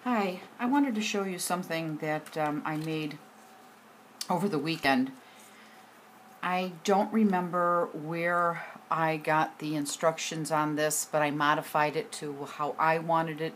Hi, I wanted to show you something that I made over the weekend. I don't remember where I got the instructions on this, but I modified it to how I wanted it.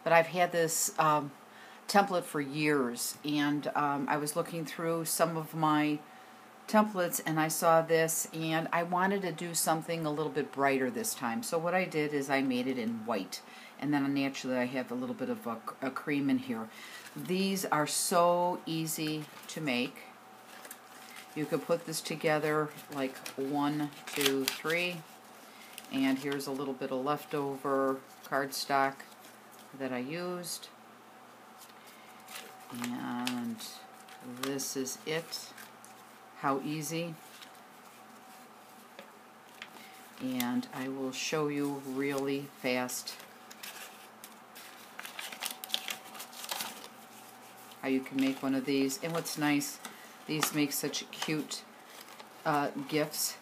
But I've had this template for years, and I was looking through some of my templates and I saw this, and I wanted to do something a little bit brighter this time. So what I did is I made it in white, and then naturally I have a little bit of a cream in here. These are so easy to make. You could put this together like 1, 2, 3, and here's a little bit of leftover cardstock that I used, and this is it. How easy. And I will show you really fast how you can make one of these. And what's nice, these make such cute gifts.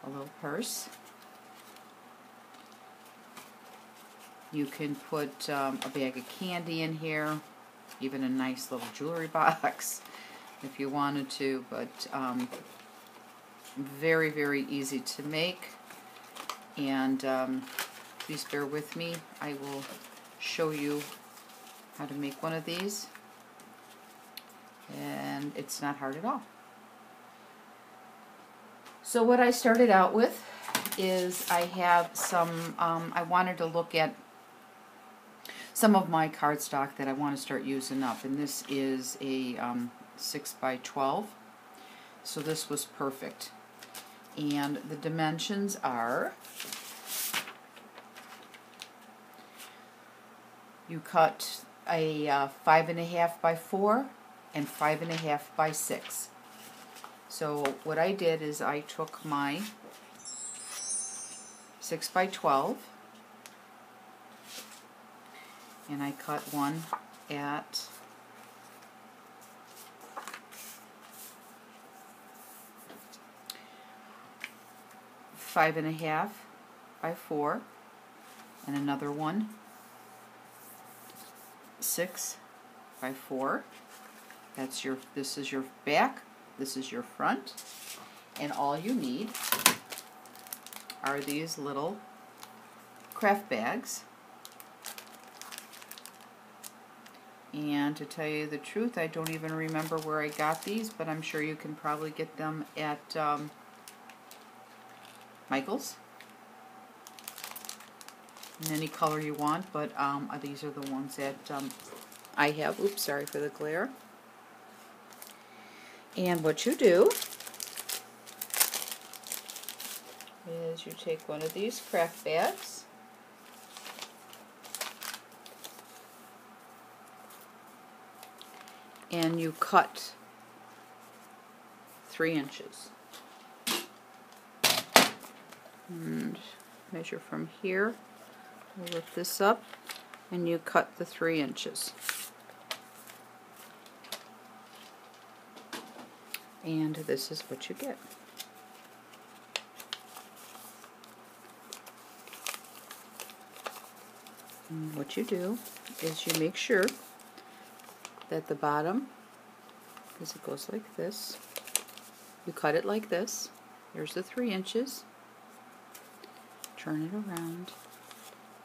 A little purse. You can put a bag of candy in here, even a nice little jewelry box if you wanted to, but very, very easy to make. And please bear with me. I will show you how to make one of these, and it's not hard at all. So what I started out with is I have some, I wanted to look at some of my cardstock that I want to start using up, and this is a 6 by 12, so this was perfect. And the dimensions are, you cut a 5.5 by 4 and 5.5 by 6. So what I did is I took my 6 by 12 and I cut one at 5.5 by 4, and another one 6 by 4. That's your, this is your back, this is your front, and all you need are these little craft bags. And to tell you the truth, I don't even remember where I got these, but I'm sure you can probably get them at Michael's in any color you want, but these are the ones that I have. Oops, sorry for the glare. And what you do is you take one of these craft bags, and you cut 3 inches. And measure from here, lift this up, and you cut the 3 inches. And this is what you get. And what you do is you make sure that the bottom, because it goes like this, you cut it like this. Here's the 3 inches. Turn it around,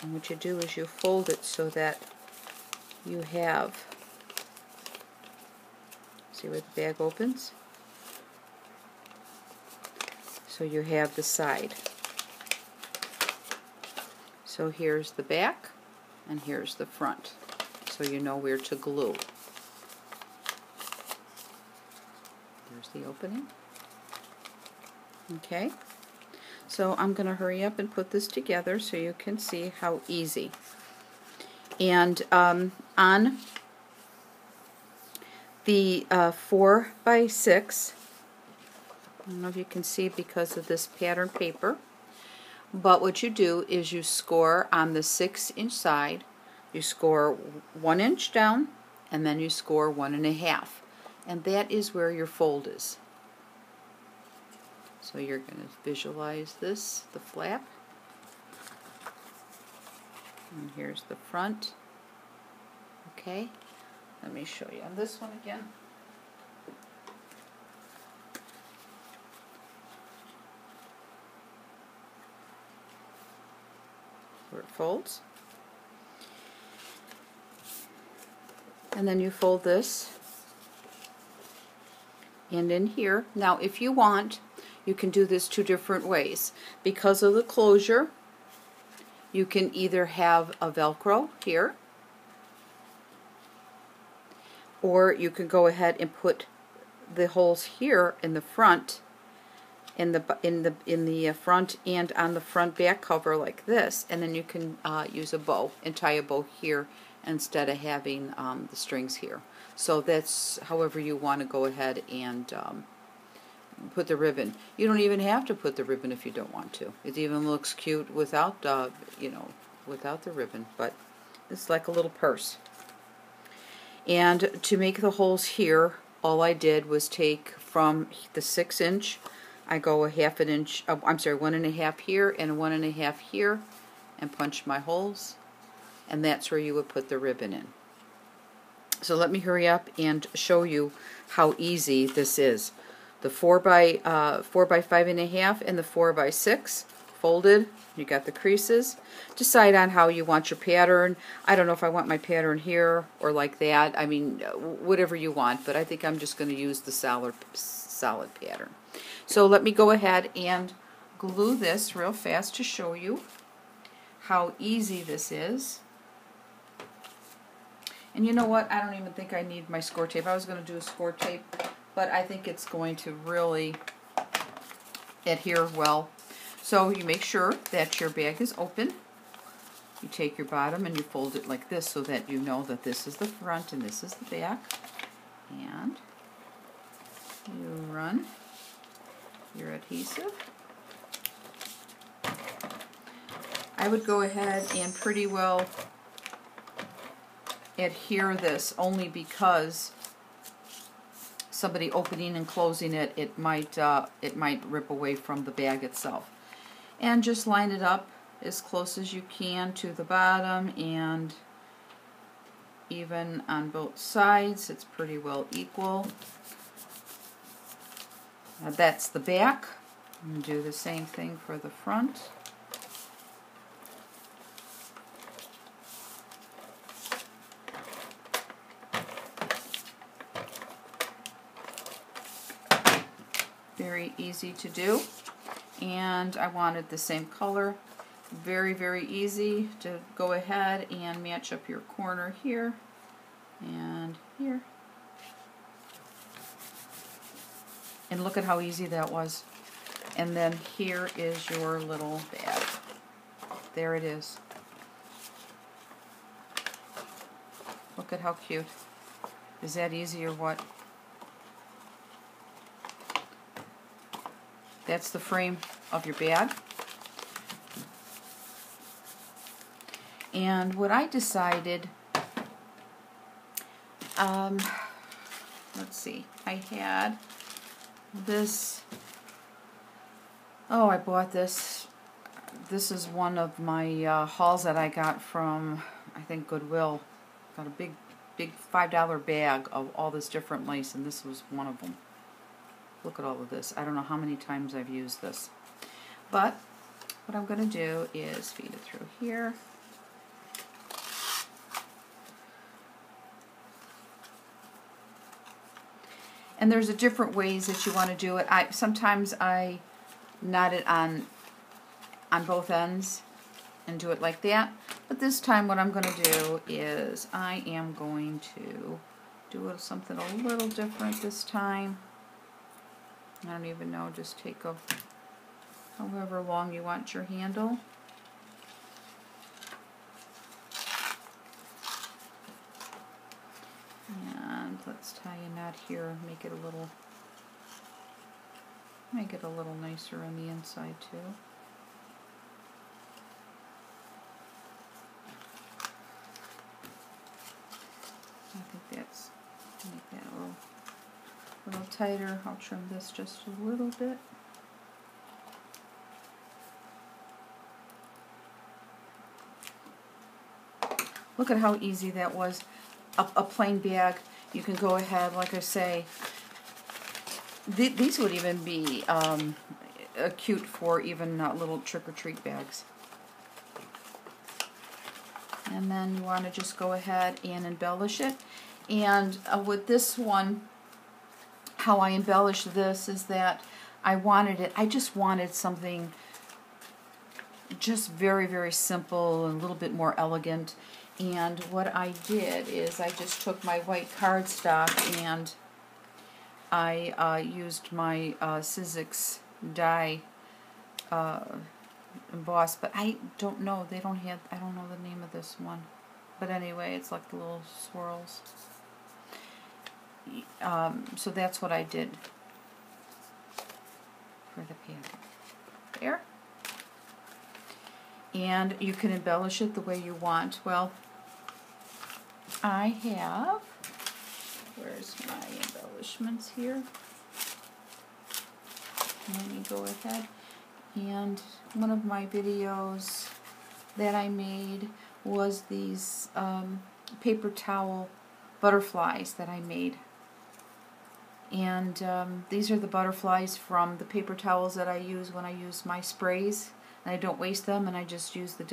and what you do is you fold it so that you have, see where the bag opens? So you have the side. So here's the back, and here's the front, so you know where to glue. There's the opening. Okay. So I'm going to hurry up and put this together so you can see how easy. And on the 4 by 6, I don't know if you can see because of this pattern paper, but what you do is you score on the 6-inch side, you score 1 inch down, and then you score 1.5, and that is where your fold is. So you're going to visualize this, the flap, and here's the front. Okay, let me show you on this one again. Where it folds. And then you fold this. And in here, now if you want, you can do this two different ways. Because of the closure, you can either have a Velcro here, or you can go ahead and put the holes here in the front, in the front and on the front back cover like this, and then you can use a bow and tie a bow here instead of having the strings here. So that's however you want to go ahead and put the ribbon. You don't even have to put the ribbon if you don't want to. It even looks cute without, you know, without the ribbon. But it's like a little purse. And to make the holes here, all I did was take from the 6-inch. I go a 1/2 inch. I'm sorry, 1.5 here and 1.5 here, and punch my holes. And that's where you would put the ribbon in. So let me hurry up and show you how easy this is. The 4 by 5.5 and the 4 by 6 folded. You got the creases. Decide on how you want your pattern. I don't know if I want my pattern here or like that. I mean, whatever you want, but I think I'm just going to use the solid pattern. So let me go ahead and glue this real fast to show you how easy this is. And you know what? I don't even think I need my score tape. I was going to do a score tape, but I think it's going to really adhere well. So you make sure that your bag is open. You take your bottom and you fold it like this so that you know that this is the front and this is the back. And you run your adhesive. I would go ahead and pretty well adhere this only because somebody opening and closing it, it might rip away from the bag itself. And just line it up as close as you can to the bottom, and even on both sides, it's pretty well equal. Now that's the back. And do the same thing for the front. Very easy to do, and I wanted the same color. Very, very easy to go ahead and match up your corner here and here. And look at how easy that was. And then here is your little bag. There it is. Look at how cute. Is that easy or what? That's the frame of your bag. And what I decided, let's see, I had this, oh, I bought this. This is one of my hauls that I got from, I think, Goodwill. Got a big $5 bag of all this different lace, and this was one of them. Look at all of this. I don't know how many times I've used this. But what I'm going to do is feed it through here. And there's different ways that you want to do it. Sometimes I knot it on both ends and do it like that. But this time what I'm going to do is I am going to do something a little different this time. I don't even know, just take however long you want your handle. And let's tie a knot here, make it a little nicer on the inside too. I think that's, make that a little tighter. I'll trim this just a little bit. Look at how easy that was. a plain bag, you can go ahead, like I say, these would even be cute for even little trick-or-treat bags. And then you want to just go ahead and embellish it. And with this one, how I embellished this is that I just wanted something just very, very simple and a little bit more elegant. And what I did is I just took my white cardstock and I used my Sizzix die emboss, but I don't know, I don't know the name of this one. But anyway, it's like the little swirls. So that's what I did for the pattern. There. And you can embellish it the way you want. Well, I have, where's my embellishments here? Let me go ahead. And one of my videos that I made was these paper towel butterflies that I made. And these are the butterflies from the paper towels that I use when I use my sprays. And I don't waste them, and I just use the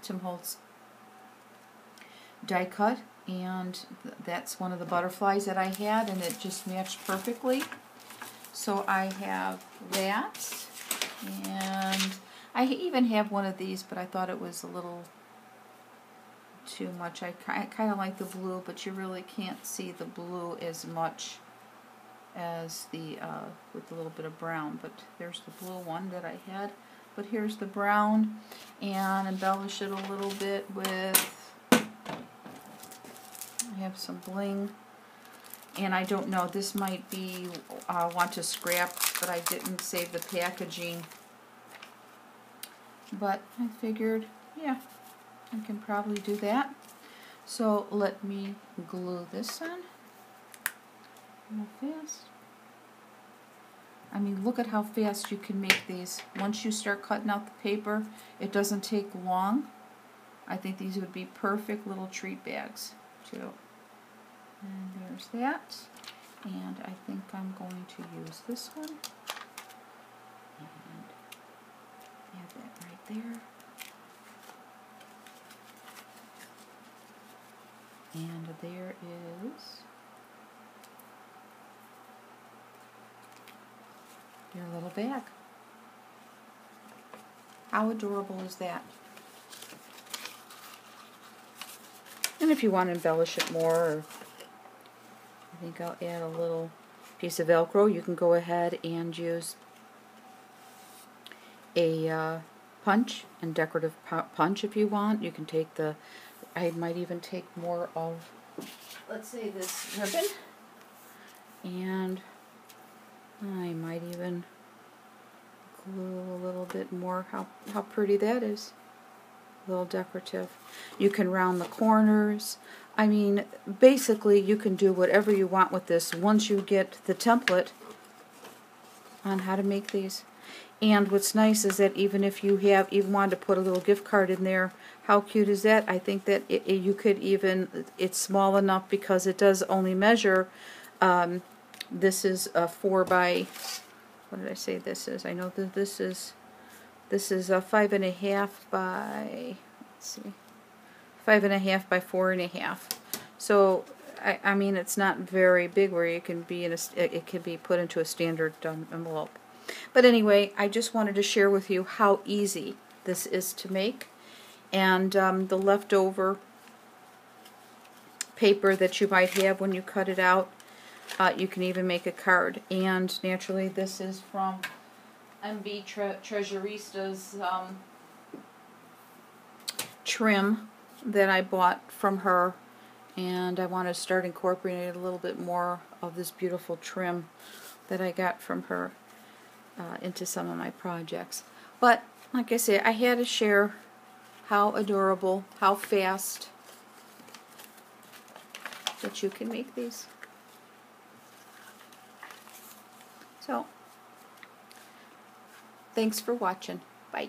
Tim Holtz die cut. And that's one of the butterflies that I had, and it just matched perfectly. So I have that. And I even have one of these, but I thought it was a little too much. I kind of like the blue, but you really can't see the blue as much as the with a little bit of brown. But there's the blue one that I had. But here's the brown, and embellish it a little bit with, I have some bling. And I don't know, this might be want to scrap, but I didn't save the packaging. But I figured, yeah, I can probably do that. So let me glue this on real fast. I mean, look at how fast you can make these. Once you start cutting out the paper, it doesn't take long. I think these would be perfect little treat bags, too. And there's that. And I think I'm going to use this one. And add that right there. And there is your little bag. How adorable is that? And if you want to embellish it more, I think I'll add a little piece of Velcro. You can go ahead and use a punch and decorative punch if you want. You can take the, I might even take more of, let's say, this ribbon, and I might even glue a little bit more. How pretty that is. A little decorative. You can round the corners. I mean, basically you can do whatever you want with this once you get the template on how to make these. And what's nice is that even if you have even wanted to put a little gift card in there, how cute is that? I think that you could even, it's small enough because it does only measure, this is a 4 by, what did I say this is? I know that this is a 5.5 by, let's see, 5.5 by 4.5. So I mean, it's not very big where it can be in a, it can be put into a standard envelope. But anyway, I just wanted to share with you how easy this is to make, and the leftover paper that you might have when you cut it out, you can even make a card. And naturally, this is from MB Treasurista's trim that I bought from her, and I want to start incorporating a little bit more of this beautiful trim that I got from her into some of my projects. But like I said, I had to share how adorable, how fast that you can make these. So thanks for watching. Bye.